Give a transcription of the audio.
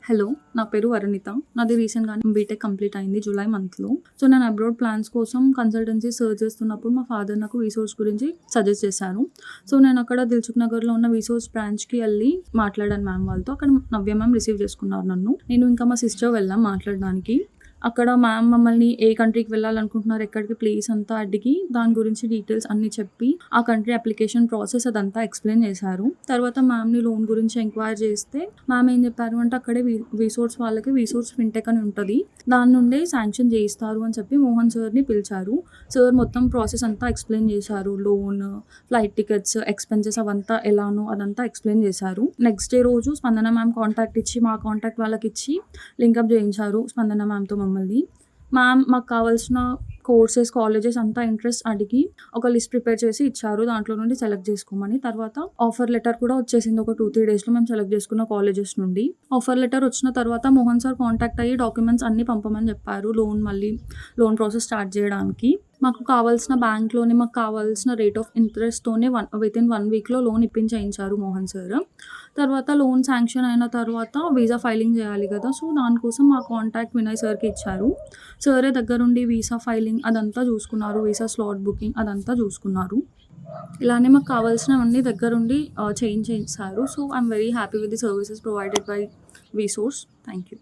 Hello. నా పేరు వరుణిత. నాది రీసెంట్‌గానే బీటెక్ కంప్లీట్ అయింది జులై మంత్‌లో. సో, నేను అబ్రాడ్ ప్లాన్స్ కోసం కన్సల్టెన్సీ సెర్చ్ చేస్తున్నప్పుడు మా ఫాదర్ నాకు వీసోర్స్ గురించి సజెస్ట్ చేశారు. సో, నేను అక్కడ దిల్సుఖ్ నగర్‌లో ఉన్న వీసోర్స్ బ్రాంచ్‌కి ఎళ్లి మాట్లాడాను మ్యామ్ వాళ్ళతో. అక్కడ నవ్య మ్యామ్ రిసీవ్ చేసుకున్నారు నన్ను. నేను ఇంకా మా సిస్టర్ వెళ్ళాం మాట్లాడడానికి. అక్కడ మ్యామ్ మమ్మల్ని ఏ కంట్రీకి వెళ్ళాలనుకుంటున్నారు, ఎక్కడికి ప్లేస్ అంతా అడిగి, దాని గురించి డీటెయిల్స్ అన్నీ చెప్పి, ఆ కంట్రీ అప్లికేషన్ ప్రాసెస్ అదంతా ఎక్స్‌ప్లెయిన్ చేశారు. తర్వాత మ్యామ్‌ని లోన్ గురించి ఎంక్వైరీ చేస్తే, మ్యామ్ ఏం చెప్పారు అంటే అక్కడే వీసోర్స్ వాళ్ళకి వీసోర్స్ ఫిన్‌టెక్ అని ఉంటది. దాని నుండే శాంక్షన్ చేయిస్తారు అని చెప్పి మోహన్ సార్‌ని పిలిచారు. సార్ మొత్తం ప్రాసెస్ అంతా ఎక్స్‌ప్లెయిన్ చేశారు. లోన్, ఫ్లైట్ టికెట్స్, ఎక్స్‌పెన్సెస్ అవంతా ఎలానో అదంతా ఎక్స్‌ప్లెయిన్ చేశారు. నెక్స్ట్ డే రోజు స్పందన మ్యామ్ కాంటాక్ట్ ఇచ్చి, మా కాంటాక్ట్ వాళ్ళకిచ్చి లింకప్ చేయించారు స్పందన మ్యామ్‌తో మమ్మల్ని. మ్యామ్ మాకు కావాల్సిన కోర్సెస్, కాలేజెస్ అంతా ఇంట్రెస్ట్ అడిగి ఒక లిస్ట్ ప్రిపేర్ చేసి ఇచ్చారు. దాంట్లో నుండి సెలెక్ట్ చేసుకోమని. తర్వాత ఆఫర్ లెటర్ కూడా వచ్చేసింది. ఒక 2-3 డేస్‌లో మేము సెలెక్ట్ చేసుకున్న కాలేజెస్ నుండి. ఆఫర్ లెటర్ వచ్చిన తర్వాత మోహన్ సార్ కాంటాక్ట్ అయ్యి డాక్యుమెంట్స్ అన్నీ పంపమని చెప్పారు. లోన్ ప్రాసెస్ స్టార్ట్ చేయడానికి. మాకు కావాల్సిన బ్యాంక్‌లోనే మాకు కావాల్సిన రేట్ ఆఫ్ ఇంట్రెస్ట్‌తోనే వితిన్ 1 వీక్‌లో లోన్ ఇప్పించేయించారు మోహన్ సార్. తర్వాత లోన్ శాంక్షన్ అయిన తర్వాత వీసా ఫైలింగ్ చేయాలి కదా! సో, దానికోసం మా కాంటాక్ట్ వినయ్ సార్‌కి ఇచ్చారు. సారే దగ్గరుండి వీసా ఫైలింగ్ అదంతా చూసుకున్నారు. వీసా స్లాట్ బుకింగ్ అదంతా చూసుకున్నారు. ఇలానే మాకు కావాల్సినవన్నీ దగ్గరుండి చేయించేశారు. So, I'm very happy with the services provided by Vsource. Thank you.